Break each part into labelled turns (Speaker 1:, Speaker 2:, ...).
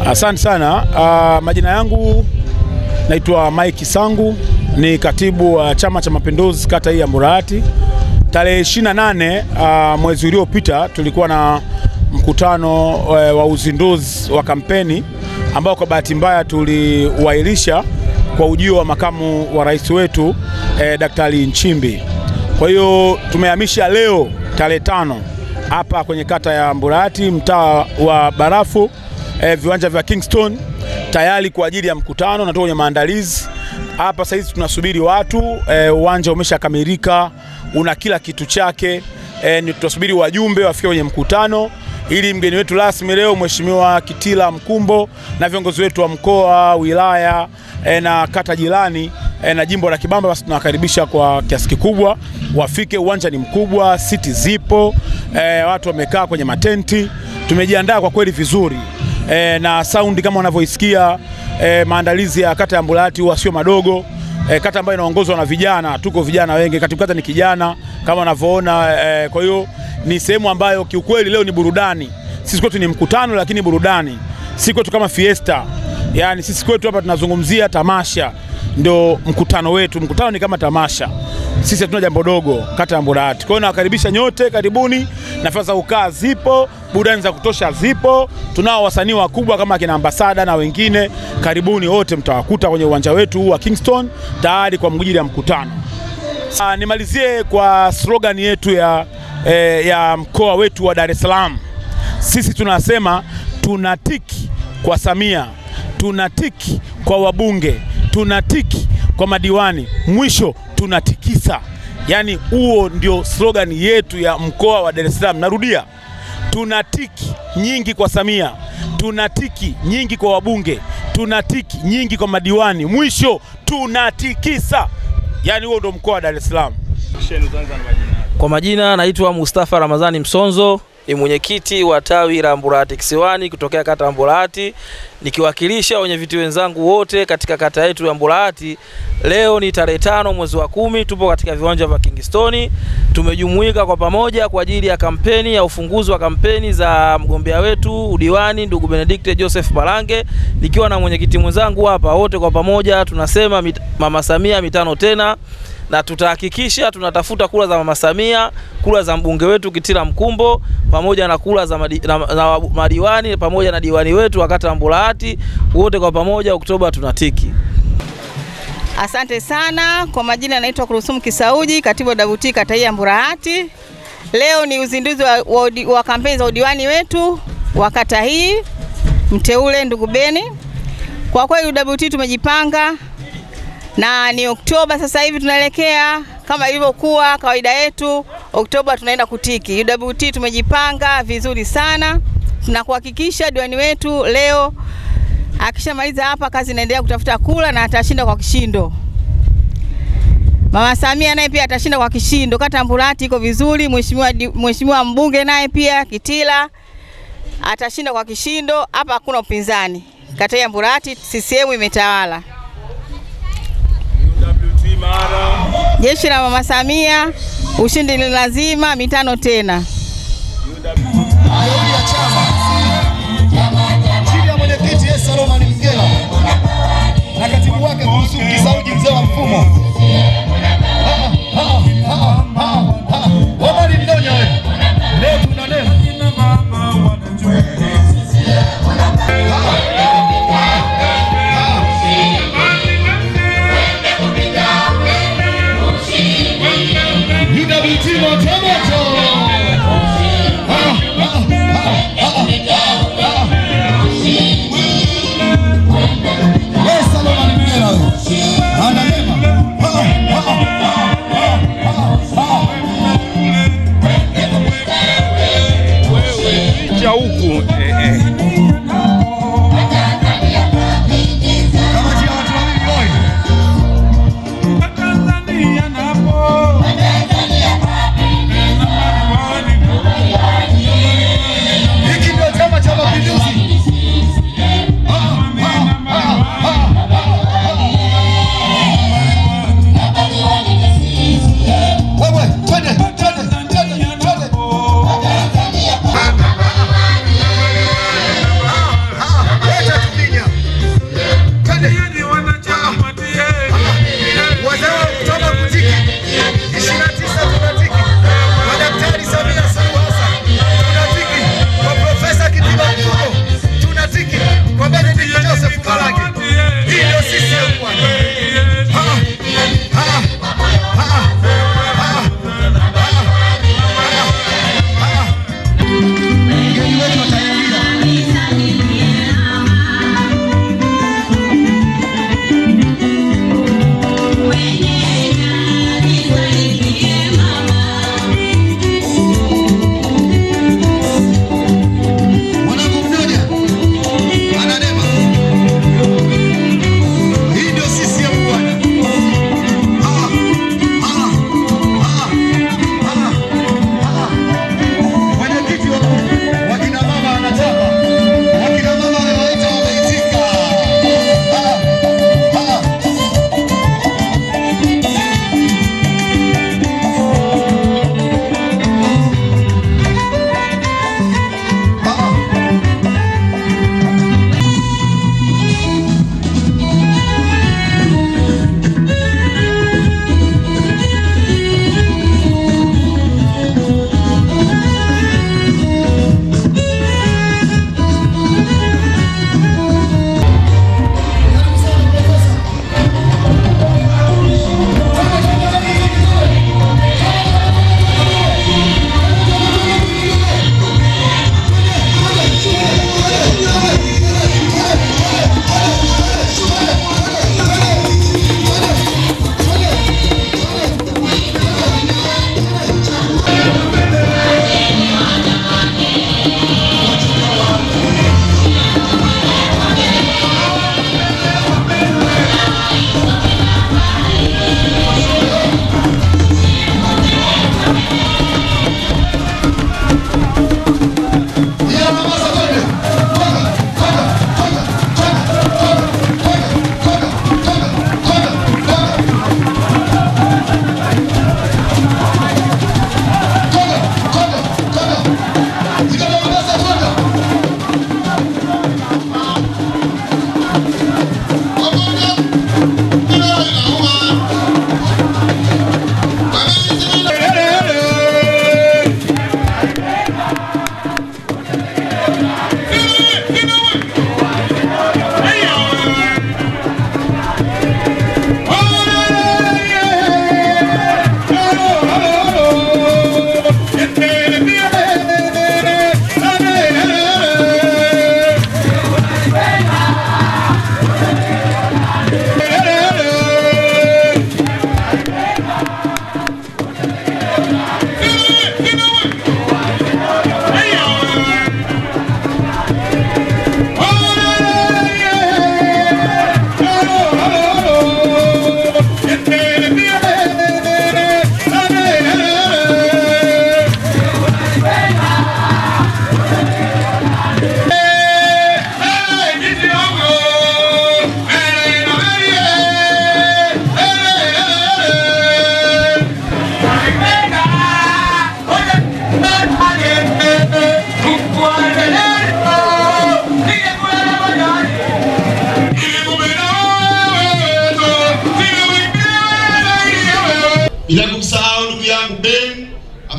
Speaker 1: Asante sana. Majina yangu naitwa Mike Sangu, ni katibu wa Chama cha Mapinduzi kata hii ya Mburahati. Tarehe 28 mwezi uliopita tulikuwa na mkutano wa uzinduzi wa kampeni ambao kwa bahati mbaya tuliwailisha kwa ujio wa makamu wa rais wetu Daktari Nchimbi. Kwa hiyo tumehamisha leo tarehe 5 hapa kwenye kata ya Mburahati, mtaa wa Barafu, viwanja vya Kingston, tayari kwa ajili ya mkutano na tuko kwenye maandalizi. Hapa sasa hivi tunasubiri watu, uwanja umeshakamilika, una kila kitu chake. Ni tutasubiri wajumbe wafike kwenye mkutano ili mgeni wetu rasmi leo Mheshimiwa Kitila Mkumbo na viongozi wetu wa mkoa, wilaya na kata jirani na jimbo la Kibamba, basi tunawakaribisha kwa kiasi kikubwa wafike. Uwanja ni mkubwa, siti zipo, watu wamekaa kwenye matenti. Tumejiandaa kwa kweli vizuri, na saundi kama unavyoisikia. Maandalizi ya kata ya Mburahati huwa sio madogo. Kata ambayo inaongozwa na vijana, tuko vijana wengi, katibu kata ni kijana kama unavyoona. Kwa hiyo ni sehemu ambayo kiukweli leo ni burudani. Sisi kwetu ni mkutano lakini burudani. Si kwetu kama fiesta. Yani sisi kwetu hapa tunazungumzia tamasha, ndio mkutano wetu. Mkutano ni kama tamasha. Sisi hatuna jambo dogo kata ya Mburahati. Kwa hiyo nawakaribisha nyote, karibuni. Nafasi za kukaa zipo, burudani za kutosha zipo. Tunao wasanii wakubwa kama kina Ambasada na wengine. Karibuni wote, mtawakuta kwenye uwanja wetu wa Kingston tayari kwa mjili ya mkutano. Nimalizie kwa slogan yetu ya mkoa wetu wa Dar es Salaam. Sisi tunasema tunatiki kwa Samia, tunatiki kwa wabunge, tunatiki kwa madiwani, mwisho tunatikisa. Yani huo ndio slogan yetu ya mkoa wa Dar es Salaam. Narudia, tunatiki nyingi kwa Samia, tunatiki nyingi kwa wabunge, tunatiki nyingi kwa madiwani, mwisho tunatikisa. Yani huo ndio mkoa wa Dar es Salaam.
Speaker 2: Kwa majina naitwa Mustafa Ramadhani Msonzo, ni mwenyekiti wa tawi la Mburahati Kisiwani kutokea kata ya Mburahati, nikiwakilisha wenyeviti wenzangu wote katika kata yetu ya Mburahati. Leo ni tarehe 5 mwezi wa 10, tupo katika viwanja vya Kingston. Tumejumuika kwa pamoja kwa ajili ya kampeni ya ufunguzi wa kampeni za mgombea wetu udiwani ndugu Benedict Joseph Balange, nikiwa na mwenyekiti mwenzangu hapa. Wote kwa pamoja tunasema Mama Samia mitano tena, na tutahakikisha tunatafuta kura za Mama Samia, kura za mbunge wetu Kitila Mkumbo, pamoja na kura za madiwani pamoja na diwani wetu wa kata ya Mburahati. Wote kwa pamoja Oktoba tunatiki.
Speaker 3: Asante sana. Kwa majina naitwa Kurusumu Kisauji, katibu wa Davuti kata ya Mburahati. Leo ni uzinduzi wa kampeni za udiwani wetu wa kata hii, mteule ndugu Beni. Kwa kweli Davuti tumejipanga, na ni Oktoba sasa hivi tunaelekea, kama ilivyokuwa kawaida yetu, Oktoba tunaenda kutiki. UWT tumejipanga vizuri sana. Tunakuhakikisha diwani wetu leo akishamaliza hapa kazi inaendelea kutafuta kula na atashinda kwa kishindo. Mama Samia naye pia atashinda kwa kishindo. Kata ya Mburahati iko vizuri. Mheshimiwa mbunge naye pia Kitila atashinda kwa kishindo. Hapa hakuna upinzani. Kata ya Mburahati CCM imetawala. Jeshi la Mama Samia, ushindi ni lazima, mitano tena.
Speaker 4: Ayoni ya chama chini ya mwenyekiti Saloma Mgela na katibu wake Kurusumu Kisauji, mzee wa mfumo. Wabali mdonya wewe. Leo tunanena. UWT moto. Saloma Mgela. Anasema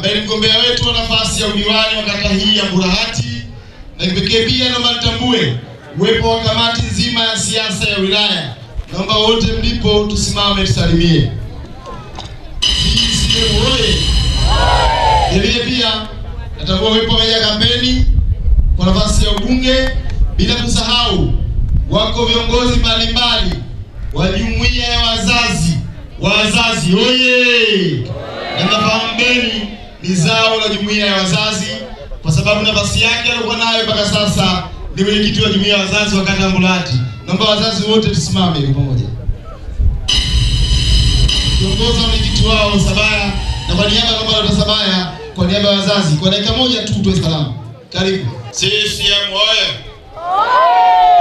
Speaker 5: ambaye ni mgombea wetu wa nafasi ya udiwani wa kata hii ya Mburahati, na kipekee pia naomba nitambue uwepo wa kamati nzima ya siasa ya wilaya. Naomba wote mlipo tusimame tusalimie. CCM oye! Vilevile pia natambua uwepo wa meja kampeni kwa nafasi ya ubunge, bila kusahau wako viongozi mbalimbali wa jumuiya ya wazazi. Wazazi oye! Na nafahamu Beni ni zao la jumuiya ya wazazi, kwa sababu nafasi yake alikuwa nayo mpaka sasa ni mwenyekiti wa jumuiya ya wazazi wa kata ya Mburahati. Naomba wazazi wote tusimame kwa pamoja. Kiongozi wa mwenyekiti wao Sabaya, na kwa niaba ya Dr. Sabaya, kwa niaba ya wazazi, kwa dakika moja tu tuwe salamu. Karibu.
Speaker 6: CCM oye!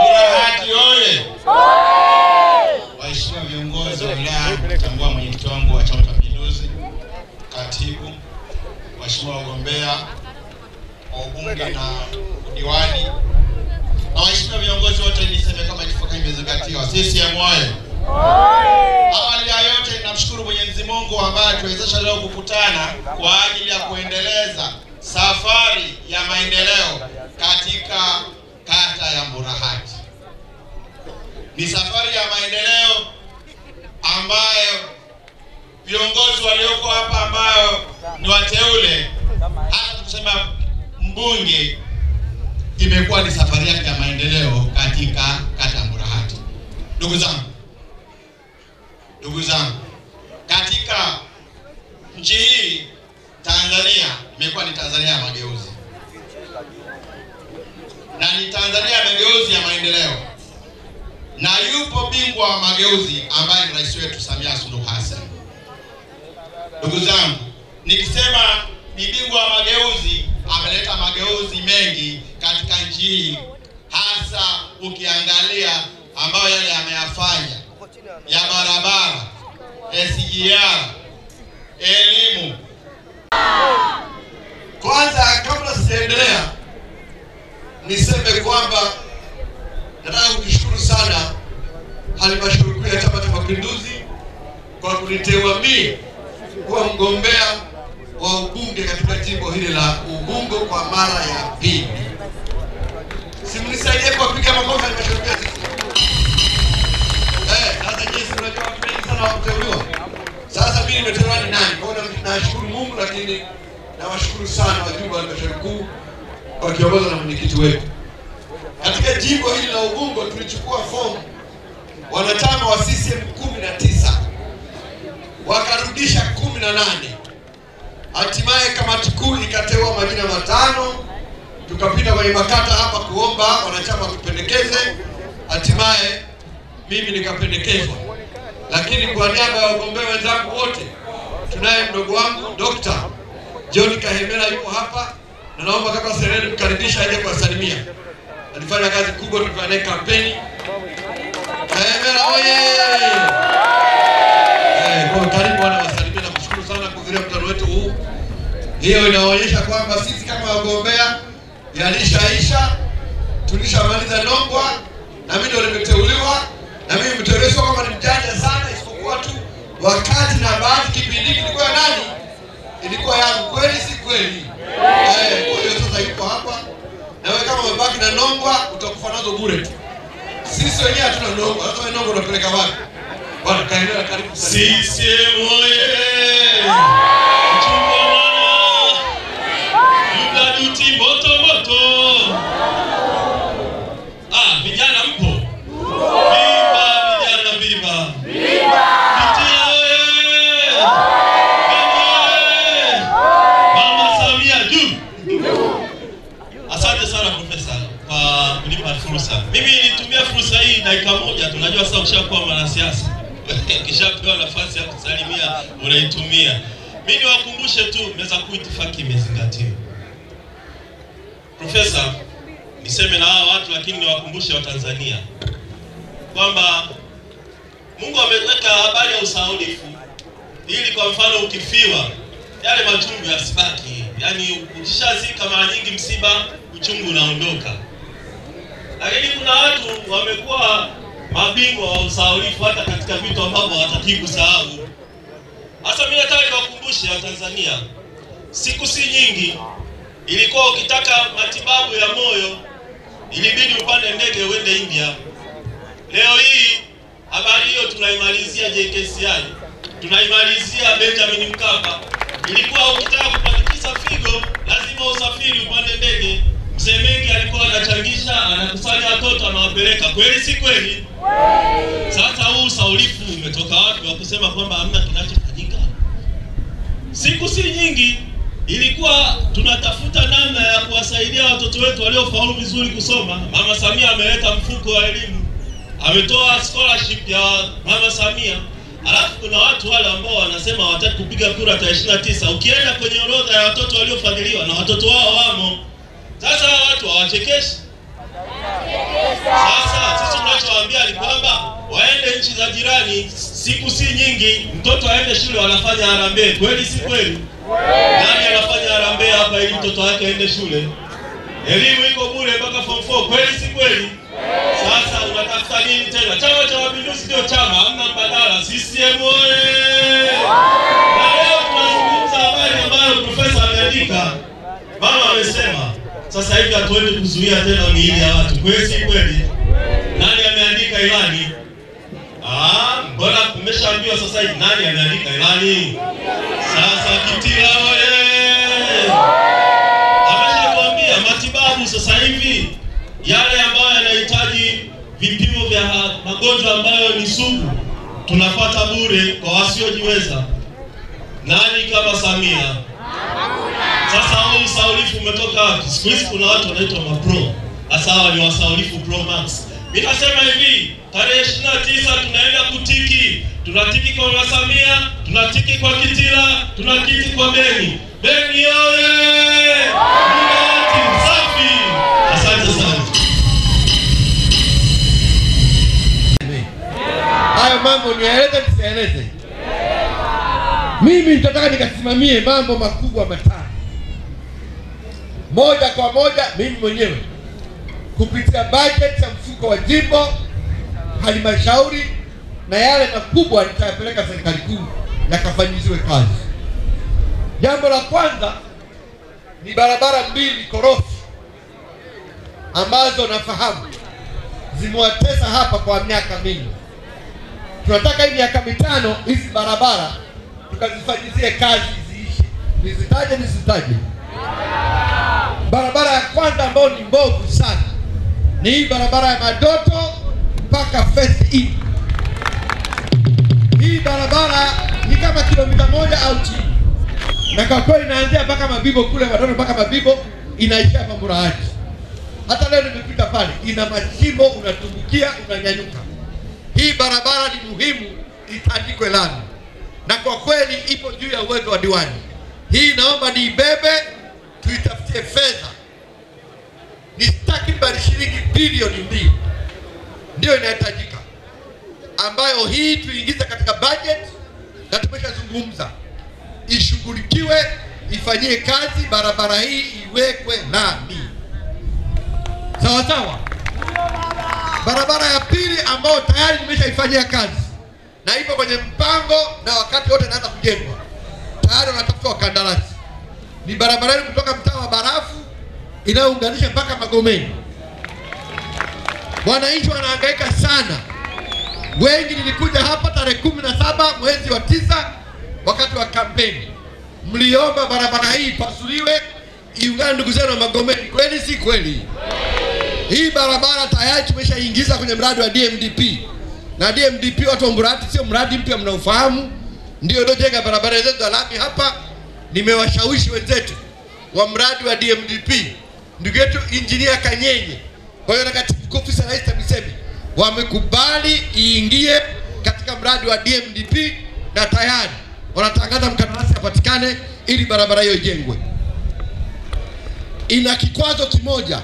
Speaker 6: Mburahati oye! Waheshimiwa viongozi wa wilaya, kutambua mwenyekiti wangu wa Chama cha Mapinduzi, katibu, waheshimiwa wagombea wa ubunge na udiwani, na waheshimiwa viongozi wote, niseme kama itifaki imezingatiwa. CCM oye! Awali ya yote namshukuru Mwenyezi Mungu ambaye tuwezesha leo kukutana kwa ajili ya kuendeleza safari ya maendeleo katika kata ya Mburahati. Ni safari ya maendeleo ambayo viongozi walioko hapa ambao ni wateule, hata kusema mbunge, imekuwa ni safari yake ya maendeleo katika kata ya Mburahati. Ndugu zangu, katika nchi hii Tanzania imekuwa ni Tanzania ya mageuzi, na ni Tanzania ya mageuzi ya maendeleo, na yupo bingwa wa mageuzi ambaye ni rais wetu Samia Suluhu Hassan. Ndugu zangu, nikisema ni bingwa wa mageuzi, ameleta mageuzi mengi katika nchi hii, hasa ukiangalia ambayo yale ameyafanya ya barabara, SGR, elimu. Kwanza kabla sijaendelea, niseme kwamba nataka kushukuru sana halmashauri kuu ya Chama cha Mapinduzi kwa kuniteua mimi kuwa mgombea wa ubunge katika jimbo hili la Ubungo kwa mara ya pili. Simnisaidie kwa kupiga makofi halmashauri yetu. Sasa jinsi unajua watu wengi sana wakuteuliwa. Sasa mimi nimeteuliwa ni nani? Kwa hiyo nashukuru Mungu, lakini nawashukuru sana wajumbe wa halmashauri kuu kwa kiongozwa na mwenyekiti wetu. Katika jimbo hili la Ubungo tulichukua fomu wanachama wa CCM 19, wakarudisha 18. Hatimaye kamati kuu ikateua majina 5, tukapita kwenye makata hapa kuomba wanachama tupendekeze. Hatimaye mimi nikapendekezwa, lakini kwa niaba ya wagombea wenzangu wote, tunaye mdogo wangu Dr. John Kahemera yuko hapa, na naomba kama serikali mkaribisha aje kuwasalimia. Alifanya kazi kubwa, tulifanya kampeni. Kahemera oye! Kwa karibu wana wasalimia, na kushukuru sana kuhudhuria mkutano wetu huu. Hiyo inaonyesha kwamba sisi kama wagombea yalishaisha, tulishamaliza nongwa, na mimi ndio nimeteuliwa, na mimi nimeteuliwa kama ni mjanja sana, isipokuwa tu wakati na bahati kipindi kilikuwa nani? Ilikuwa yangu, kweli si kweli? Kwa hiyo sasa yuko hapa, na wewe kama umebaki na nongwa utakufa nazo bure tu. Sisi wenyewe hatuna nongwa, hata wewe nongwa unapeleka wapi? Bwana Kahemera karibu sana. CCM oye! Mchunga mwana! Yuda duty moto moto! Vijana mpo? Viva vijana, viva! Viva! Vitia oye! Mama Samia juu! Asante sana Profesa kwa kunipa fursa. Mimi nilitumia fursa hii dakika moja, tunajua sasa ukishakuwa mwanasiasa kishapewa nafasi ya kusalimia unaitumia. Mimi niwakumbushe tu meza kuu itifaki imezingatiwa. Profesa, niseme na hawa watu, lakini niwakumbushe Watanzania kwamba Mungu ameweka habari ya usahaulifu ili kwa mfano ukifiwa yale machungu yasibaki. Yaani ukishazika mara nyingi msiba uchungu unaondoka. Lakini kuna watu wamekuwa mabingwa wa usahaulifu hata katika vitu ambavyo hawataki kusahau. Hasa mimi nataka niwakumbushe Watanzania,
Speaker 7: siku si nyingi ilikuwa ukitaka matibabu ya moyo ilibidi upande ndege uende India. Leo hii habari hiyo tunaimalizia JKCI, tunaimalizia Benjamin Mkapa. Ilikuwa ukitaka kupandikiza figo lazima usafiri upande ndege. Mzee Mengi alikuwa anachangisha, anakusanya watoto anawapeleka. Kweli si kweli? Sasa huu usaulifu umetoka wapi wa kusema kwamba hamna kinachofanyika? Siku si nyingi ilikuwa tunatafuta namna ya kuwasaidia watoto wetu waliofaulu vizuri kusoma. Mama Samia ameleta mfuko wa elimu, ametoa scholarship ya Mama Samia. Alafu kuna watu wale ambao wanasema hawataka kupiga kura tarehe 29. Ukienda kwenye orodha ya watoto waliofadhiliwa na watoto wao wamo. Sasa watu hawachekeshi. Sasa sisi tunachowaambia ni kwamba waende nchi za jirani, siku si nyingi mtoto aende shule, wanafanya harambee. Kweli si kweli? Nani anafanya harambee hapa ili mtoto wake aende shule? Elimu iko bure mpaka form 4. Kweli si kweli? Sasa unatafuta nini tena? Chama cha Mapinduzi ndio chama, hamna mbadala. CCM oye! Na leo tunazungumza habari ambayo profesa ameandika. Mama amesema sasa hivi hatuendi kuzuia tena miili ya watu. Kweli si kweli? Nani ameandika ilani? Mbona kumeshaambiwa sasa hivi nani ameandika ilani? Sasa Kitila oye! Ameshatuambia matibabu sasa hivi yale ambayo yanahitaji vipimo vya magonjwa ambayo ni sugu tunapata bure kwa wasiojiweza. Nani kama Samia? Sasa huu usaulifu umetoka wapi? Siku hizi kuna watu wanaitwa mapro. Sasa hawa ni wasaulifu Pro Max. Mimi nasema hivi, tarehe 29 tunaenda kutiki. Tunatiki kwa Mama Samia, tunatiki kwa Kitila, tunatiki kwa Beni. Beni oye! Murati safi! Asante sana.
Speaker 8: Hayo mambo nieleze nisieleze. Mimi nitataka nikasimamie mambo makubwa matano. Moja kwa moja mimi mwenyewe kupitia budget ya mfuko wa jimbo, halmashauri na yale makubwa nitayapeleka serikali kuu yakafanyiziwe kazi. Jambo la kwanza ni barabara mbili korofi ambazo nafahamu zimewatesa hapa kwa miaka mingi. Tunataka hii miaka mitano hizi barabara tukazifanyizie kazi ziishe. Nizitaje nisitaje? Barabara ya kwanza ambayo ni mbovu sana ni hii barabara ya Madoto mpaka First E. Hii barabara ni kama kilomita 1 au chini. Na kwa kweli inaanzia mpaka Mabibo kule, Madoto mpaka Mabibo inaishia hapa Mburahati. Hata leo nimepita pale, ina mashimo, unatumbukia, unanyanyuka. Hii barabara ni muhimu itandikwe lami. Na kwa kweli ipo juu ya uwezo wa diwani. Hii naomba niibebe, tuitafutie fedha. Ni takriban shilingi bilioni 2 ndio inahitajika, ambayo hii tuingize katika budget na tumeshazungumza ishughulikiwe, ifanyie kazi, barabara hii iwekwe lami. Sawa sawa. Barabara ya pili ambayo tayari nimeshaifanyia kazi na ipo kwenye mpango na wakati wote inaanza kujengwa, tayari wanatafuta wakandarasi, ni barabara kutoka mtaa wa Barafu inayounganisha mpaka Magomeni. Wananchi wanahangaika sana. Wengi nilikuja hapa tarehe 17 mwezi wa 9 wakati wa kampeni. Mliomba barabara hii pasuliwe iungane ndugu zenu wa Magomeni. Kweli si kweli? Hii barabara tayari tumeshaingiza kwenye mradi wa DMDP. Na DMDP watu wa Mburahati sio mradi mpya, mnaofahamu. Ndio jenga barabara zetu za lami hapa. Nimewashawishi wenzetu wa mradi wa DMDP, ndugu yetu Engineer Kanyenye, kwa hiyo na katibu ofisi ya Rais TAMISEMI wamekubali iingie katika mradi wa DMDP na tayari wanatangaza mkandarasi apatikane ili barabara hiyo ijengwe. Ina kikwazo kimoja.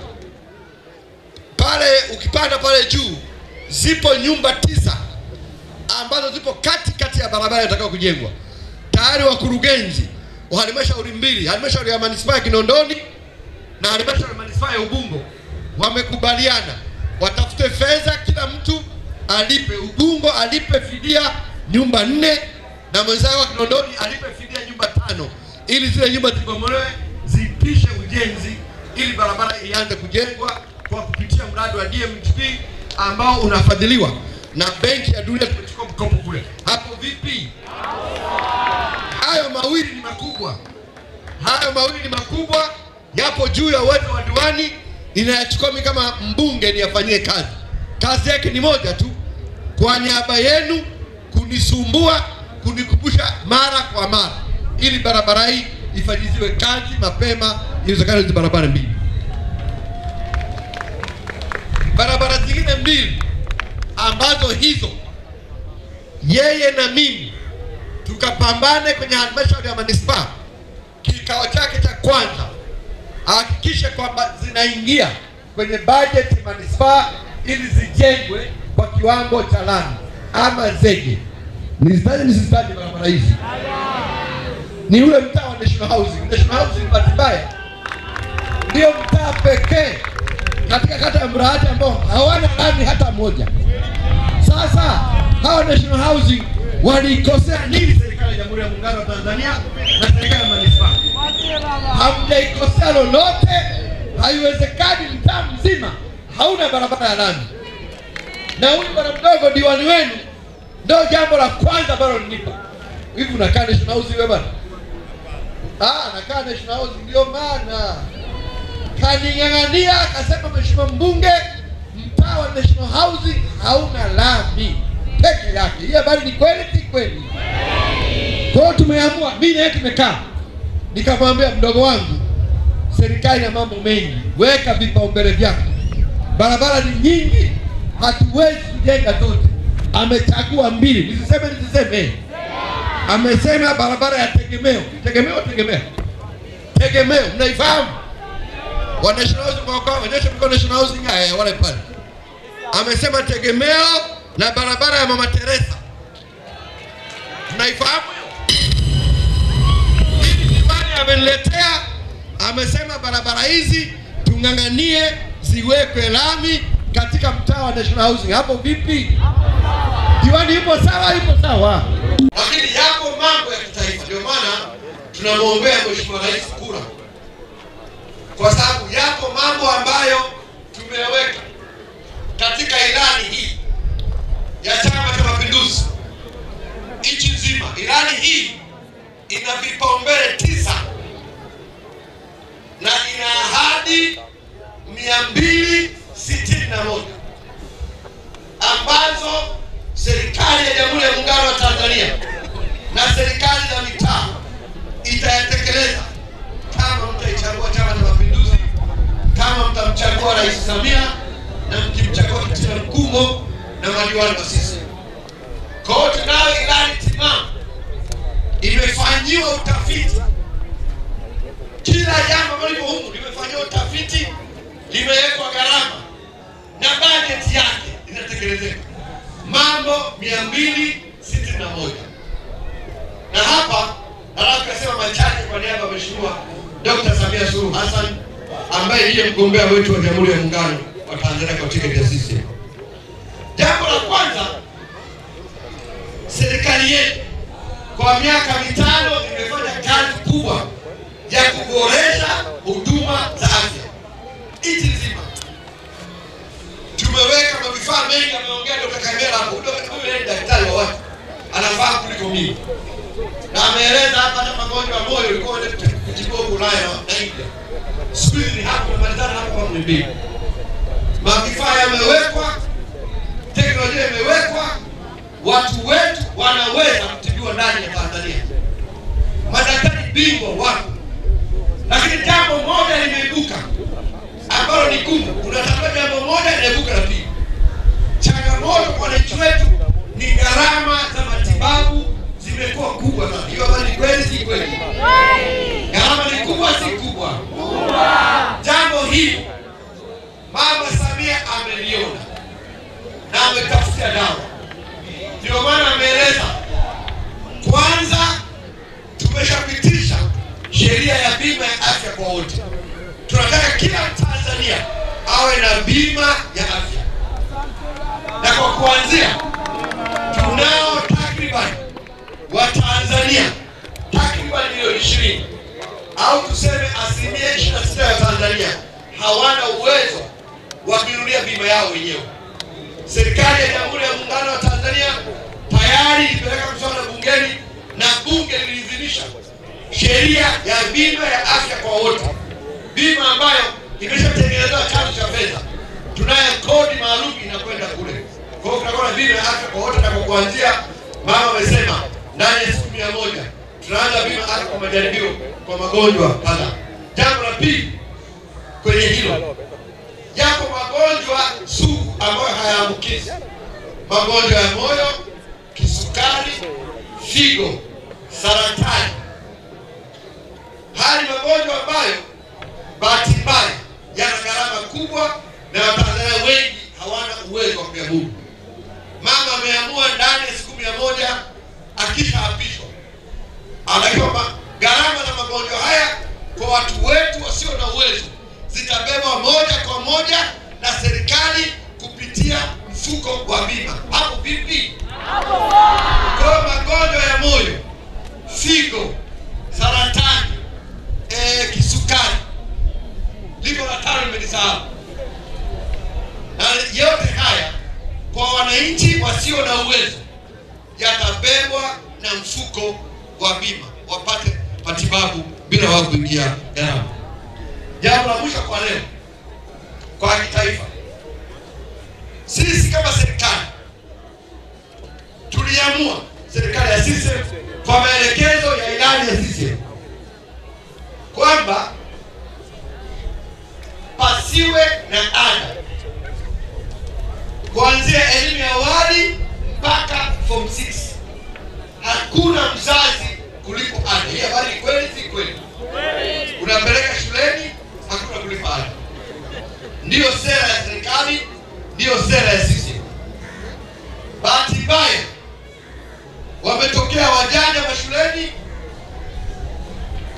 Speaker 8: Pale ukipanda pale juu zipo nyumba 9 ambazo zipo kati ya barabara itakao kujengwa. Tayari wakurugenzi wa halmashauri mbili, halmashauri ya manispaa ya Kinondoni na halmashauri ya manispaa ya Ubungo wamekubaliana watafute fedha, kila mtu alipe. Ubungo alipe fidia nyumba 4 na mwenzao wa Kinondoni alipe fidia nyumba 5, ili zile nyumba zibomolewe zipishe ujenzi, ili barabara ianze kujengwa kwa kupitia mradi wa DMTP ambao unafadhiliwa na Benki ya Dunia. Tumechukua mkopo kule. Hapo vipi? Hayo mawili ni makubwa. Hayo mawili ni makubwa, yapo juu ya uwezo wa diwani. Ninayachukua mimi kama mbunge niyafanyie kazi. Kazi yake ni moja tu, kwa niaba yenu kunisumbua, kunikumbusha mara kwa mara, ili barabara hii ifanyiziwe kazi mapema iwezekane. Hizo barabara mbili, barabara zingine mbili ambazo hizo yeye na mimi tukapambane kwenye halmashauri ya manispaa, kikao chake cha kwanza ahakikishe kwamba zinaingia kwenye bajeti manispaa ili zijengwe kwa kiwango cha lami ama zege. Nisizitaje barabara hizi. Ni ule mtaa wa National Housing. National Housing bahati mbaya ndio mtaa pekee katika kata ya Mburahati ambao hawana lami hata moja. Sasa hawa National Housing walikosea nini serikali ya Jamhuri ya Muungano wa Tanzania na serikali ya manispaa? Hamjaikosea lolote. Haiwezekani mtaa mzima hauna barabara ya lami. Na huyu bwana mdogo diwani wenu ndio jambo la kwanza ambalo nilipa. Hivi unakaa National Housing wewe bwana? Nakaa National Housing, ndio maana kaning'ang'ania akasema, mheshimiwa mbunge, mtaa wa National Housing hauna lami peke yake. Hii habari ni kweli si kweli? Kwa hiyo tumeamua, mimi na yeye tumekaa, nikamwambia mdogo wangu, serikali na mambo mengi, weka vipaumbele vyako. Barabara ni nyingi, hatuwezi kujenga zote. Amechagua mbili, nisiseme. Amesema barabara ya Tegemeo. Tegemeo, mnaifahamu? Wa National Housing kwa wanyesha mko National Housing wale pale. Amesema Tegemeo na barabara ya Mama Teresa. Mnaifahamu hiyo? Hii diwani ameniletea, amesema barabara hizi tung'ang'anie ziwekwe lami katika mtaa wa National Housing. Hapo vipi? Diwani yupo sawa, yupo sawa. Lakini yako mambo ya kitaifa, ndio maana tunamwombea Mheshimiwa Rais kura, kwa sababu yako mambo ambayo tumeweka katika ilani hii ya Chama cha Mapinduzi nchi nzima. Ilani hii ina vipaumbele 9 na ina ahadi 261 ambazo serikali ya Jamhuri ya Muungano wa Tanzania na serikali za mitaa itayatekeleza kama mtaichagua Chama cha Mapinduzi, kama mtamchagua Rais Samia na mkimchagua Kitila Mkumbo na madiwani wa sisi. Kwa hiyo tunayo ilani timamu, imefanyiwa utafiti. Kila jambo ambalo liko humu limefanyiwa utafiti, limewekwa gharama na bajeti yake inatekelezeka. Mambo 261. Na hapa nataka kusema machache kwa niaba ya Mheshimiwa Dr. Samia Suluhu Hassan ambaye ndiye mgombea wetu wa Jamhuri ya Muungano wa Tanzania kwa tiketi ya CCM. Jambo la kwanza, serikali yetu kwa miaka 5 imefanya kazi kubwa ya kuboresha huduma za afya nchi nzima. Tumeweka vifaa mengi, ameongea Dr. Kamera hapo. Huyu ni daktari wa watu, anafahamu kuliko mimi. Na ameeleza hapa hata magonjwa ya moyo ulikuwa kutibiwa Ulaya na India. Siku hizi hapo malizana hapo kwa mbili. Vifaa yamewekwa, teknolojia imewekwa, watu wetu wanaweza kutibiwa ndani ya Tanzania. Madaktari bingwa wapo. Lakini jambo moja limeibuka ambalo ni gumu. Unataka jambo moja linaibuka la pili. Changamoto kwa wananchi wetu ni gharama za matibabu zimekuwa kubwa sana. Hiyo habari ni kweli si kweli? Gharama ni kubwa si kubwa? Jambo hili Mama Samia ameliona na ametafutia dawa. Ndio maana ameeleza, kwanza tumeshapitisha sheria ya bima ya afya kwa wote. Tunataka kila Tanzania awe na bima ya afya. Na kwa kuanzia tunao takriban Watanzania takriban milioni 20 au tuseme 26% ya Tanzania hawana uwezo wa kununulia bima yao wenyewe. Serikali ya Jamhuri ya Muungano wa Tanzania tayari ilipeleka mswada bungeni na bunge liliidhinisha sheria ya bima ya afya kwa wote, bima ambayo imeshatengenezwa chanzo cha fedha. Tunayo kodi maalum inakwenda kule. Kwa hiyo tunakuwa na bima ya afya kwa wote, na kwa kuanzia mama amesema ndani ya siku 100 tunaanza bima afya kwa majaribio kwa magonjwa kadhaa. Jambo la pili kwenye hilo, yapo magonjwa sugu ambayo hayaambukizi, magonjwa ya moyo, kisukari, figo, saratani. Hali magonjwa ambayo bahati mbaya yana gharama kubwa na Watanzania wengi hawana uwezo wa kuyamudu. Mama ameamua ndani ya siku 100 akishaapishwa anajua gharama za magonjwa haya kwa watu wetu wasio na uwezo zitabebwa moja kwa moja na serikali kupitia mfuko wa bima. Hapo vipi? Kwa magonjwa ya moyo, figo, saratani, kisukari, lipo la tano nimelisahau. Na yote haya kwa wananchi wasio na uwezo yatabebwa na mfuko wa bima, wapate matibabu bila wao kuingia gharama. Jambo la mwisho kwa leo, kwa kitaifa, sisi kama serikali tuliamua, serikali ya CCM kwa maelekezo ya ilani ya CCM, kwamba pasiwe na ada kuanzia elimu ya awali mpaka form 6. Hakuna mzazi kulipa ada. Hii habari ni kweli si kweli? Unapeleka shuleni hakuna kulipa ada. Ndiyo sera ya serikali, ndiyo sera ya sisi. Bahati mbaya wametokea wajanja mashuleni,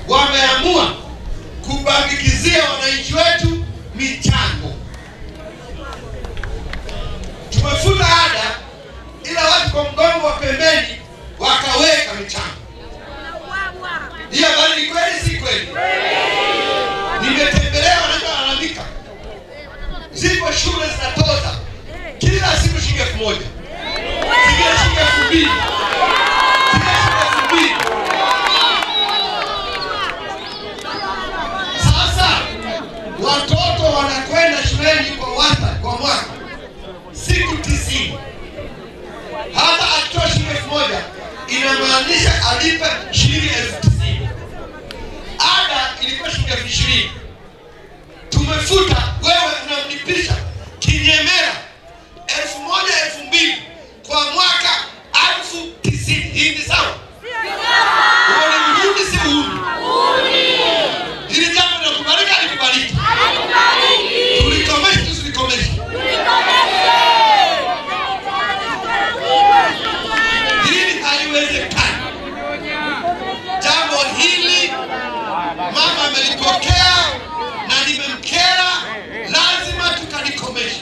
Speaker 8: wameamua kubambikizia wananchi wetu michango. Tumefuta ada ila watu kwa mgongo wa pembeni wakaweka michango. Hii habari ni kweli si kweli? Nimetembelea wanalalamika. Zipo shule zinatoza kila siku shilingi 1000. Zingine shilingi 2000. Sasa watoto wanakwenda shuleni kwa mwaka siku 90. Hata akitoa shilingi 1000 inamaanisha alipe shilingi 90,000. Ada ilikuwa shilingi 20,000. Tumefuta, wewe unamlipisha kinyemera 1000 2000 kwa mwaka 1090. Hii ni sawa? Ni uhuni si uhuni? Hili jambo linakubalika halikubaliki? Tulikomesha tusikomesha? Hili haiwezekani. Jambo hili mama amelipokea na limemkera, lazima tukalikomesha.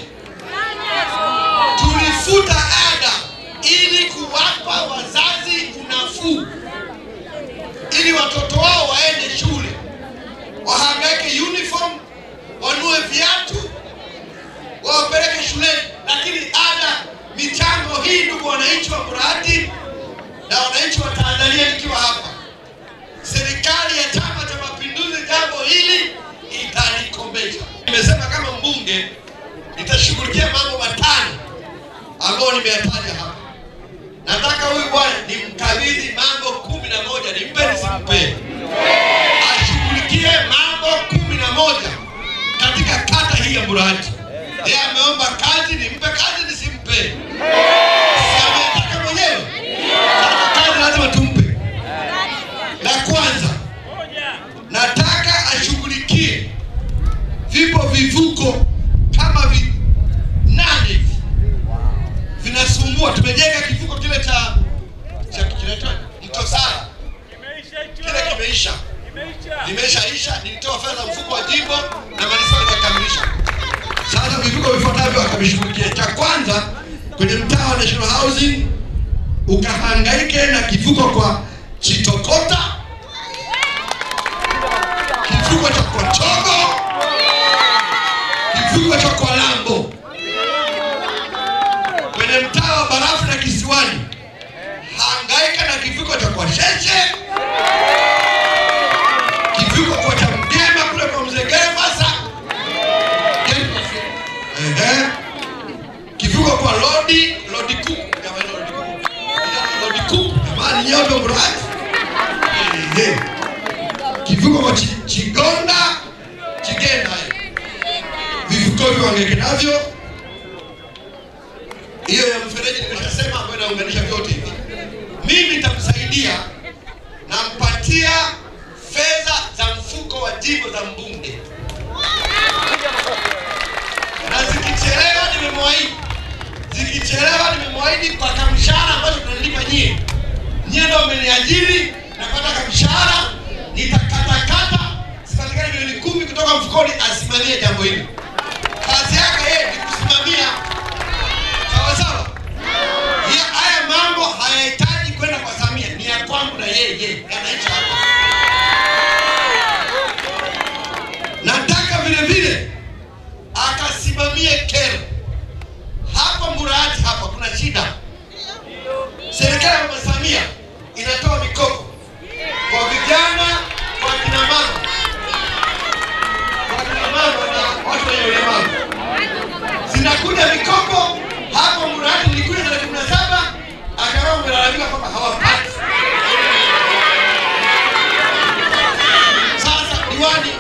Speaker 8: Tulifuta ada ili kuwapa wazazi unafuu, ili watoto wao waende shule, wahangaike uniform, wanue viatu, wawapeleke shuleni. Lakini ada, michango hii, ndugu wananchi wa Mburahati na wananchi wa Tanzania, nikiwa hapa, serikali ya Chama cha Mapinduzi jambo hili italikomesha. Nimesema kama mbunge nitashughulikia mambo 5 ambayo nimeyataja hapa. Nataka huyu bwana nimkabidhi mambo 11, nimpe nisimpe. Ashughulikie mambo 11 katika kata hii ya Mburahati. Yeye ameomba kazi, nimpe kazi nisimpe. Ametaka mwenyewe. Kazi lazima tumpe. La kwanza, nataka ashughulikie vipo vivuko kama 8 hivi vinasumbua. Tumejenga kivuko kile cha kinaitwa Mto Sara. Kile kimeisha. Nilitoa fedha mfuko wa jimbo na manispaa ikakamilisha. Sasa vivuko vifuatavyo akavishughulikia. Cha kwanza, kwenye mtaa wa National Housing ukahangaike na kivuko kwa Chitokota kwenye mtaa wa Barafu na Kisiwani, hangaika na kivuko cha kwa Sheshe, kivuko kwa cha Mgema kule kwa Mzee Gervasa, kivuko kwa Lodi Kuku, jamani nyoto Mburahati, kivuko kwa Chigonda, Chigenda, vivuko hivyo wangeke navyo. Hiyo ya mfereji nimeshasema, ambayo inaunganisha vyote hivi. Mimi nitamsaidia na mpatia fedha za mfuko wa jimbo za mbunge, na zikichelewa nimemwaahidi kwa kamshahara ambacho tunalipa nyie ndio mmeniajiri, napata kamshahara, nitakatakata sipatikane milioni 10 kutoka mfukoni, asimamie jambo hili. Kazi yake yeye ni kusimamia. Sawa. Haya mambo hayahitaji kwenda kwa Samia, ni ya kwangu na yeye anaishi hapa. Nataka vile akasimamie kero. Hapa Mburahati hapa kuna shida. Serikali ya Mama Samia inatoa mikopo kwa vijana, kwa kina mama. Na watu wenye ulemavu. Zinakuja mikopo hapo Mburahati. Nilikuja tarehe 17 akawa amelalamika kwamba hawapati. Sasa diwani,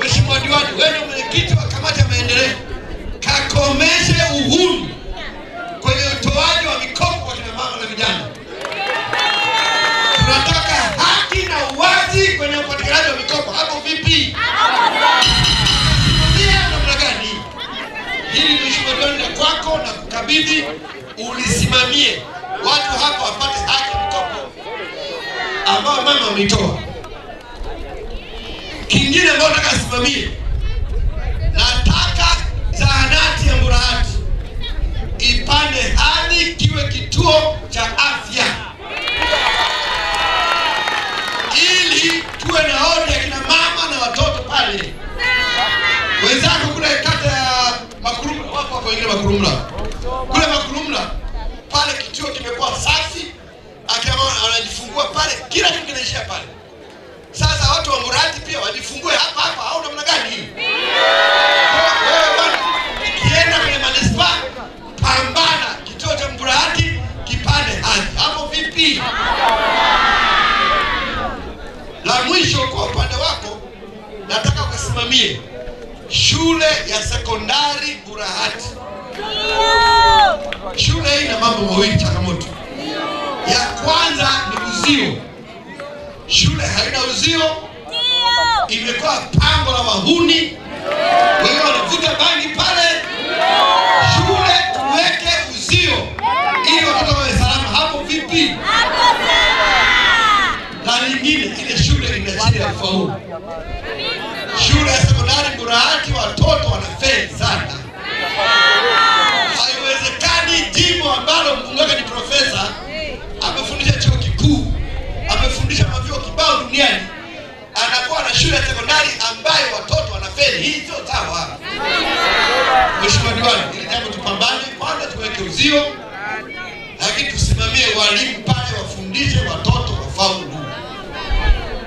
Speaker 8: mheshimiwa diwani, wewe mwenyekiti wa kamati ya maendeleo, kakomeshe uhuru kwenye utoaji wa mikopo kwa kina mama na vijana. Tunataka haki na uwazi kwenye upatikanaji wa mikopo. Hapo vipi? Hili mheshimiwa diwani na kwako na kukabidhi ulisimamie watu hapa wapate haki ya mikopo ambao mama wameitoa. Kingine ambao nataka asimamie, nataka zahanati ya Mburahati ipande hadi kiwe kituo cha afya, ili tuwe na hodi ya kina mama na watoto pale. Wenzako kule kata ya Makurumla, wapo hapo wengine Makurumla. Kule Makurumla pale kituo kimekuwa safi, akiama anajifungua pale, kila kitu kinaishia pale. Sasa watu wa Mburahati pia wajifungue hapa au namna gani hii? Wewe bwana, ikienda kwenye manispaa, pambana kituo cha Mburahati kipande hadi. Hapo vipi? La mwisho kwa upande wako, nataka ukasimamie shule ya sekondari Mburahati. Shule hii ina mambo mawili changamoto. Ya kwanza ni uzio. Shule haina uzio, imekuwa pango la wahuni, wewe wanavuta bangi pale. Shule tuweke uzio ili watoto wawe salama. Hapo vipi? Na lingine, ile shule ina chini ya ufaulu. Shule ya sekondari Mburahati watoto wanafeli sana. Haiwezekani jimbo ambalo mbunge wake ni profesa, amefundisha chuo kikuu, amefundisha mavyuo kibao duniani, anakuwa na shule ya sekondari ambayo watoto wanafeli. Hii sio sawa. Mheshimiwa diwani, ili jambo tupambane, kwanza tuweke uzio, lakini tusimamie walimu pale wafundishe watoto wafaulu.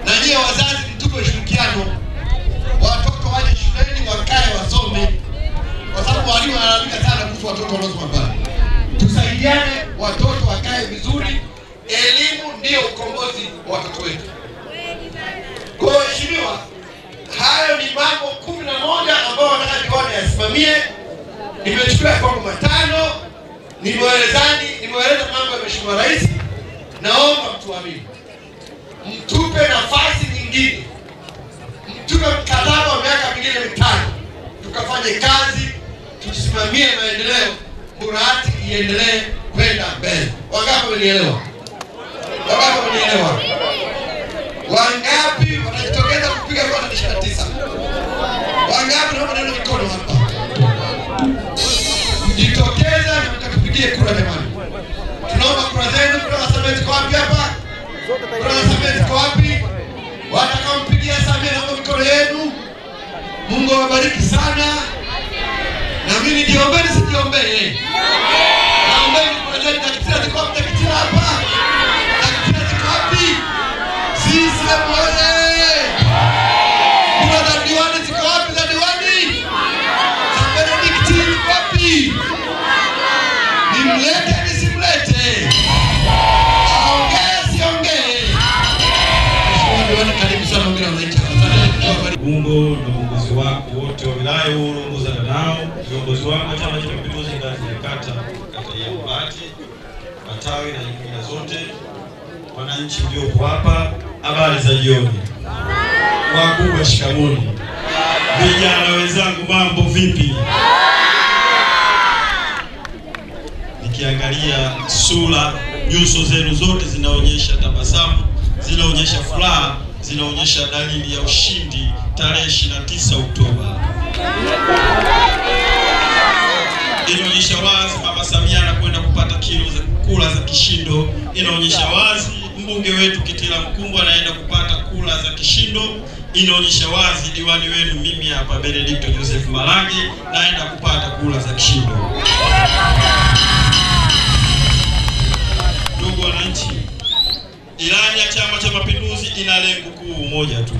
Speaker 8: Na nyie wazazi mtupe ushirikiano, watoto waje shuleni wakae wasome, kwa sababu walimu wanalalamika sana kuhusu watoto wanaosoma pale. Tusaidiane watoto wakae vizuri. Elimu ndio ukombozi wa watoto wetu. Kwa heshimiwa, hayo ni mambo 11 ambayo nataka diwani asimamie. Nimechukua mambo 5, nimeeleza mambo ya mheshimiwa rais. Naomba mtuamini, mtupe nafasi nyingine, mtupe mkataba wa miaka mingine 5, tukafanye kazi, tusimamie maendeleo, Mburahati iendelee kwenda mbele. Wangapi wanielewa? Wangapi wanajitokeza kupiga kura 29? Wangapi na maneno mikono hapa? Mjitokeza na mtakupigie kura jamani. Tunaomba kura zenu. Kura za Samia ziko wapi hapa? Kura za Samia ziko wapi? Watakaompigia Samia naomba mikono yenu. Mungu awabariki sana. Na mimi niombeni, sijiombee. Naomba
Speaker 5: nimlete nisimlete, aongee siongee. Karibu sana ongea wananchi.
Speaker 7: Mungu na viongozi wako wote wa wilaya uongoza nao, viongozi wako wa Chama cha Mapinduzi ngazi ya kata ya Mburahati, matawi na jumuiya zote, wananchi mliopo hapa, habari za jioni. Wakubwa shikamoni. Vijana wenzangu mambo vipi? Nikiangalia sura, nyuso zenu zote zinaonyesha tabasamu, zinaonyesha furaha, zinaonyesha dalili ya ushindi tarehe 29 Oktoba. Inaonyesha wazi Mama Samia anakwenda kupata kura za kishindo. Inaonyesha wazi mbunge wetu Kitila Mkumbo anaenda kupata kura za kishindo. Inaonyesha wazi diwani wenu mimi hapa Benedicto Joseph Marangi naenda kupata kura za kishindo. Ndugu wananchi, ilani ya Chama cha Mapinduzi ina lengo kuu moja tu: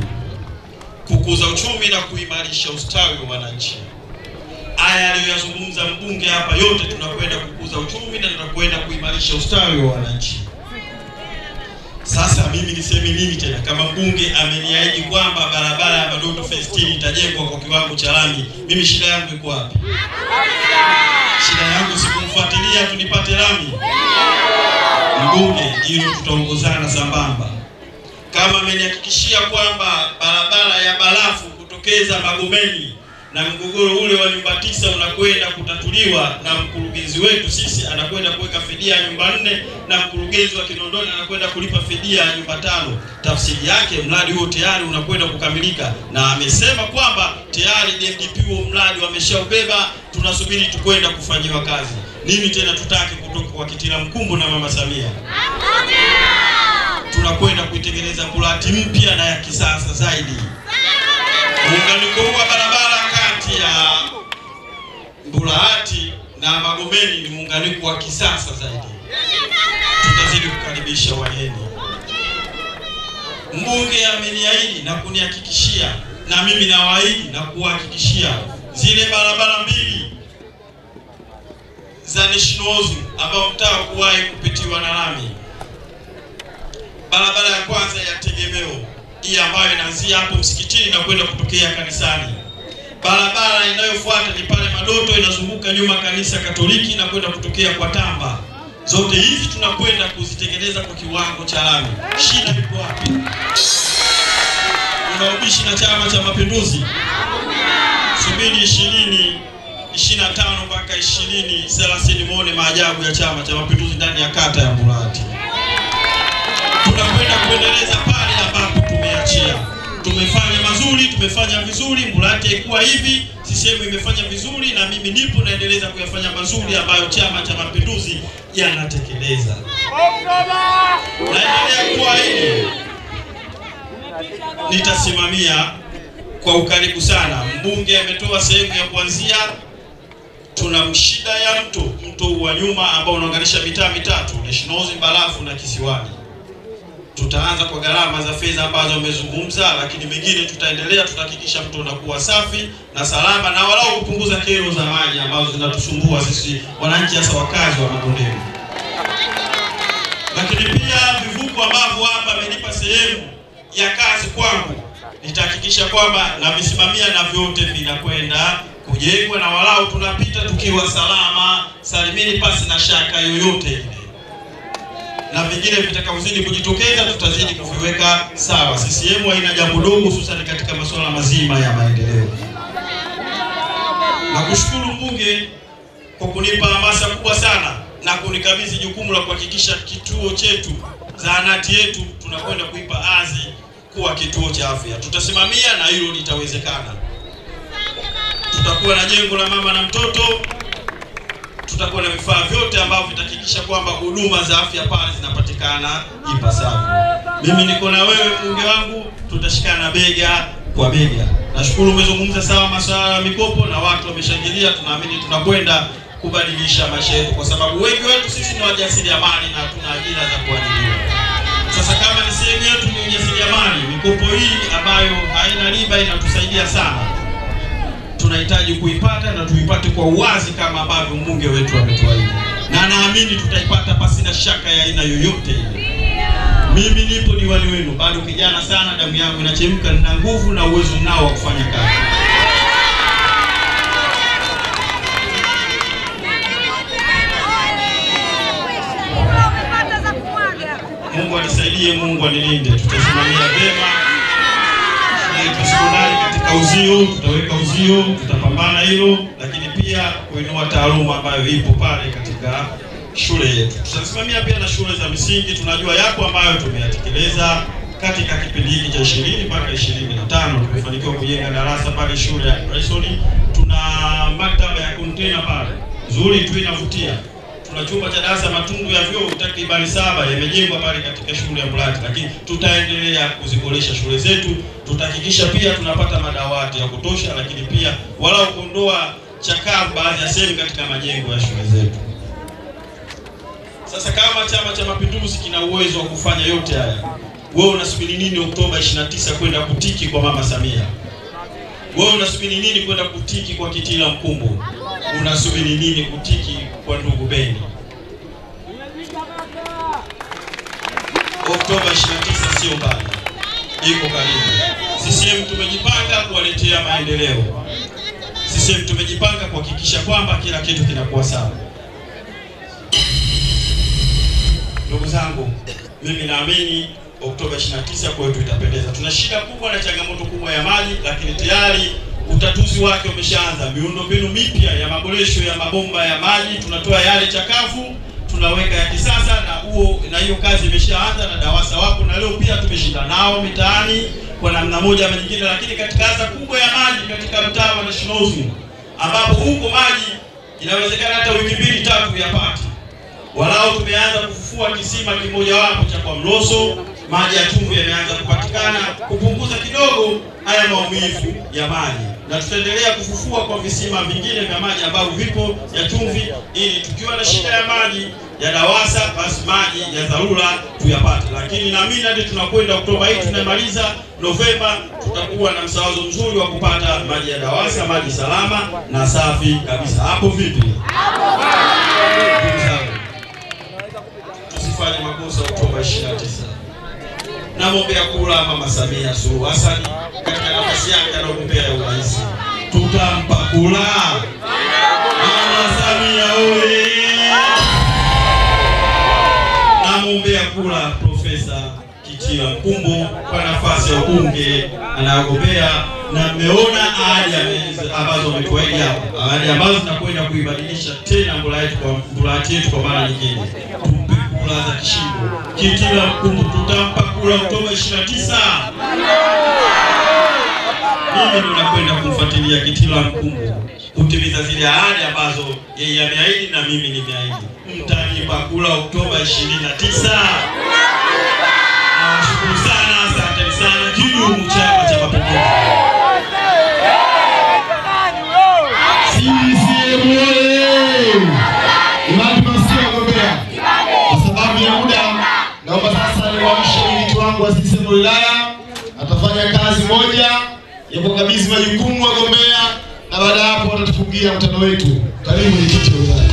Speaker 7: kukuza uchumi na kuimarisha ustawi wa wananchi. Haya aliyozungumza mbunge hapa yote tunakwenda kukuza uchumi na tunakwenda kuimarisha ustawi wa wananchi. Sasa mimi niseme nini tena? Kama mbunge ameniahidi kwamba barabara ya Madoto Phase 3 itajengwa kwa kiwango cha lami, mimi shida yangu iko wapi? Shida yangu sikumfuatilia tunipate lami. Mbunge, hilo tutaongozana sambamba. Kama amenihakikishia kwamba barabara ya barafu kutokeza Magomeni na mgogoro ule wa nyumba 9 unakwenda kutatuliwa, na mkurugenzi wetu sisi anakwenda kuweka fidia ya nyumba 4 na mkurugenzi wa Kinondoni anakwenda kulipa fidia ya nyumba 5, tafsiri yake mradi huo tayari unakwenda kukamilika, na amesema kwamba tayari DMDP huo mradi wameshaubeba, tunasubiri tukwenda kufanyiwa kazi. Nini tena tutaki kutoka kwa Kitila Mkumbo na Mama Samia? Tunakwenda kuitengeneza Mburahati mpya na ya kisasa zaidi. Muunganiko wa barabara kati ya Mburahati na Magomeni ni muunganiko wa kisasa zaidi. Tutazidi kukaribisha wageni. Mbunge ameniahidi na kunihakikishia, na mimi nawaahidi na kuhakikishia, zile barabara mbili za National ambao mtaa kuwahi kupitiwa na lami. Barabara ya kwanza ya Tegemeo, hii ambayo inaanzia hapo msikitini na kwenda kutokea kanisani. Barabara inayofuata ni pale Madoto inazunguka nyuma kanisa Katoliki na kwenda kutokea kwa Tamba. Zote hizi tunakwenda kuzitengeneza kwa kiwango cha lami. Shida iko wapi? Unaubishi na Chama cha Mapinduzi. Subiri 2025 mpaka 2030 muone maajabu ya Chama cha Mapinduzi ndani ya kata ya Mburahati. Tunakwenda kuendeleza pale ambapo tumeachia. Tumefanya mazuri, tumefanya vizuri. Mburahati haikuwa hivi, CCM imefanya vizuri, na mimi nipo naendeleza kuyafanya mazuri ambayo Chama cha Mapinduzi yanatekeleza. Naendelea kuahidi nitasimamia kwa ukaribu sana. Mbunge ametoa sehemu ya kuanzia. Tuna mshida ya mto wa nyuma ambao unaunganisha mitaa mitatu, National, Barafu na Kisiwani. Tutaanza kwa gharama za fedha ambazo umezungumza, lakini mengine tutaendelea. Tutahakikisha mto unakuwa safi na salama, na walau kupunguza kero za maji ambazo zinatusumbua sisi wananchi, hasa wakazi wa mabondeni. Lakini pia vivuko ambavyo hapa amenipa sehemu ya kazi kwangu, nitahakikisha kwamba na visimamia na vyote vinakwenda kujengwa, na walau tunapita tukiwa salama salimini pasi na shaka yoyote ile. Na vingine vitakavyozidi kujitokeza tutazidi kuviweka sawa. CCM haina jambo dogo, hususan katika masuala mazima ya maendeleo. Nakushukuru mbunge kwa kunipa hamasa kubwa sana na kunikabidhi jukumu la kuhakikisha kituo chetu, zahanati yetu tunakwenda kuipa hadhi kuwa kituo cha afya. Tutasimamia na hilo litawezekana. Tutakuwa na jengo la mama na mtoto, tutakuwa na vifaa vyote ambavyo vitahakikisha kwamba huduma za afya pale zinapatikana ipasavyo. Mimi niko na wewe mbunge wangu, tutashikana bega kwa bega. Nashukuru umezungumza sawa masuala ya mikopo na watu wameshangilia. Tunaamini tunakwenda kubadilisha maisha yetu, kwa sababu wengi wetu sisi ni wajasiriamali na tuna ajira za kuajiriwa. Sasa kama ni sehemu yetu ni ujasiriamali, mikopo hii ambayo haina riba inatusaidia sana. Tunahitaji kuipata na tuipate kwa uwazi kama ambavyo mbunge wetu ametuahidi. na naamini tutaipata pasina shaka ya aina yoyote ile. Mimi nipo diwani wenu, bado kijana sana, damu yangu inachemka, nina nguvu na uwezo nao wa kufanya kazi. Mungu anisaidie, Mungu anilinde. Tutasimamia vyema sekondari katika uzio, tutaweka uzio, tutapambana hilo, lakini pia kuinua taaluma ambayo ipo pale katika shule yetu. Tutasimamia pia na shule za misingi. Tunajua yako ambayo tumeyatekeleza katika kipindi hiki cha 20 mpaka 25. Tumefanikiwa kujenga darasa pale shule ya Bryson. Tuna maktaba ya container pale nzuri tu inavutia. Tuna chumba cha darasa matundu ya vyoo takriban 7 yamejengwa pale katika shule ya Mburahati, lakini tutaendelea kuziboresha shule zetu. Tutahakikisha pia tunapata madawati ya kutosha, lakini pia walau kuondoa chakavu baadhi ya sehemu katika majengo ya shule zetu. Sasa kama Chama cha Mapinduzi kina uwezo wa kufanya yote haya, wewe unasubiri nini Oktoba 29 kwenda kutiki kwa Mama Samia? Wewe unasubiri nini kwenda kutiki kwa Kitila Mkumbo? Unasubiri nini kutiki kwa ndugu Beni? Oktoba 29 sio mbali, iko karibu. CCM tumejipanga kuwaletea maendeleo. CCM tumejipanga kuhakikisha kwamba kila kitu kinakuwa sawa. Ndugu zangu, mimi naamini Oktoba 29 kwetu itapendeza. Tuna shida kubwa na changamoto kubwa ya maji, lakini tayari utatuzi wake umeshaanza. Miundombinu mipya ya maboresho ya mabomba ya maji, tunatoa yale chakavu tunaweka ya kisasa, na hiyo kazi imeshaanza, na DAWASA wapo, na leo pia tumeshinda nao mitaani kwa namna moja ama nyingine. Lakini katika adha kubwa ya maji katika mtaa wa National, ambapo huko maji inawezekana hata wiki 2-3 yapati, walau tumeanza kufufua kisima kimoja wapo cha kwa Mloso. Maji ya chumvi yameanza kupatikana kupunguza kidogo haya maumivu ya maji, na tutaendelea kufufua kwa visima vingine vya maji ambavyo vipo ya chumvi, ili tukiwa na shida ya maji ya DAWASA basi maji ya dharura tuyapate. Lakini naamini hadi tunakwenda Oktoba hii tunamaliza Novemba, tutakuwa na msawazo mzuri wa kupata maji ya DAWASA, maji salama na safi kabisa. Hapo vipi? Tusifanye makosa Oktoba 29. Namwombea kula Mama Samia Suluhu Hassan katika nafasi yake anayogombea ya urais. Tutampa kula Mama Samia oye. Namwombea kula Profesa Kitila Mkumbo kwa nafasi ya ubunge anayogombea, na mmeona ahadi ambazo ametuahidi hapa, ahadi ambazo zinakwenda kuibadilisha tena Mburahati yetu kwa mara nyingine. Tumpe kula za kishindo Kitila Mkumbo, tutampa kula Oktoba 29. Mimi ndo nakwenda kumfuatilia Kitila Mkumbo kutimiza zile ahadi ambazo yeye ameahidi na mimi nimeahidi. Mtanipa kula Oktoba 29. Nawashukuru sana, asante sana. Kidumu Chama cha Mapinduzi!
Speaker 5: CCM oye! Imani Masia wagombea. Kwa sababu ya muda, naomba sasa niwaamshe mwenyekiti wangu wa CCM wilaya, atafanya kazi moja ya kukabidhi majukumu wagombea, na baada ya hapo atatufungia mkutano wetu. Karibu mwenyekiti wa wilaya.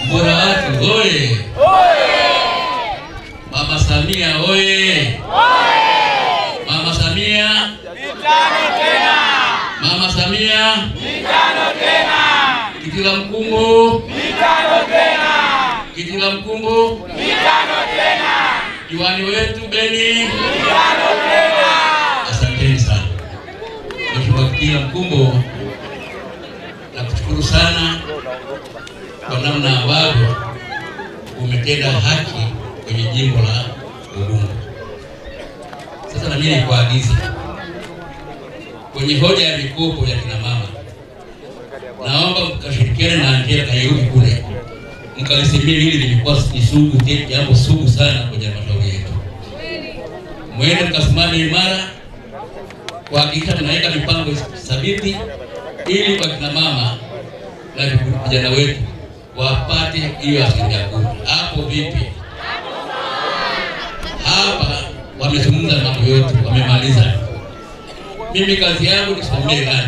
Speaker 9: Mburahati oye! Mama Samia oye! Mama Samia mitano tena! Mama Samia mitano tena! Kitila Mkumbo mitano tena! Kitila Mkumbo mitano tena! Diwani wetu Beni mitano tena! Asanteni sana Mheshimiwa Kitila Mkumbo, nakushukuru sana kwa namna ambavyo umetenda haki kwenye jimbo la Ubungo. Sasa na mimi nikuagize kwenye hoja ya mikopo ya kina mama, naomba mkashirikiane na Angela Kayuki kule, mkalisemea hili limekuwa ni sugu, jambo sugu sana kwenye halmashauri yetu. Mwende mkasimame imara kuhakikisha tunaweka mipango thabiti ili kwa kina mama na vijana wetu wapate hiyo 10%. Hapo vipi? Hapa wamezungumza mambo yote, wamemaliza. Mimi kazi yangu ni kusomea gani?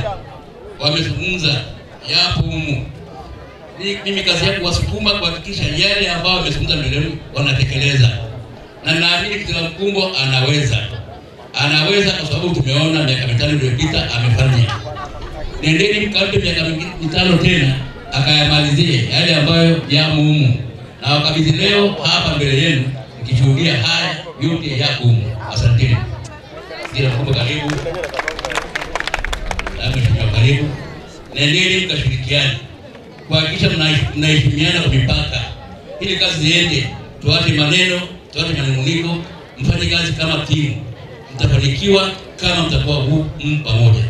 Speaker 9: Wamezungumza yapo humu. Mimi kazi yangu wasukuma kuhakikisha yale ambao wamezungumza mbele wanatekeleza. Na naamini kila mkumbo anaweza kwa sababu tumeona miaka 5 iliyopita amefanya. Nendeni mkape miaka 5 tena akayamalizie yale ambayo yamo humu. Na wakabidhi leo hapa mbele yenu nikishuhudia haya yote yako humu. Asanteni. Kila mkumbo karibu. Karibu. Nendeni mkashirikiane kuhakikisha mnaheshimiana kwa mipaka ili kazi ziende. Tuache maneno, tuache manunguniko, mfanye kazi kama timu. Mtafanikiwa kama mtakuwa pamoja.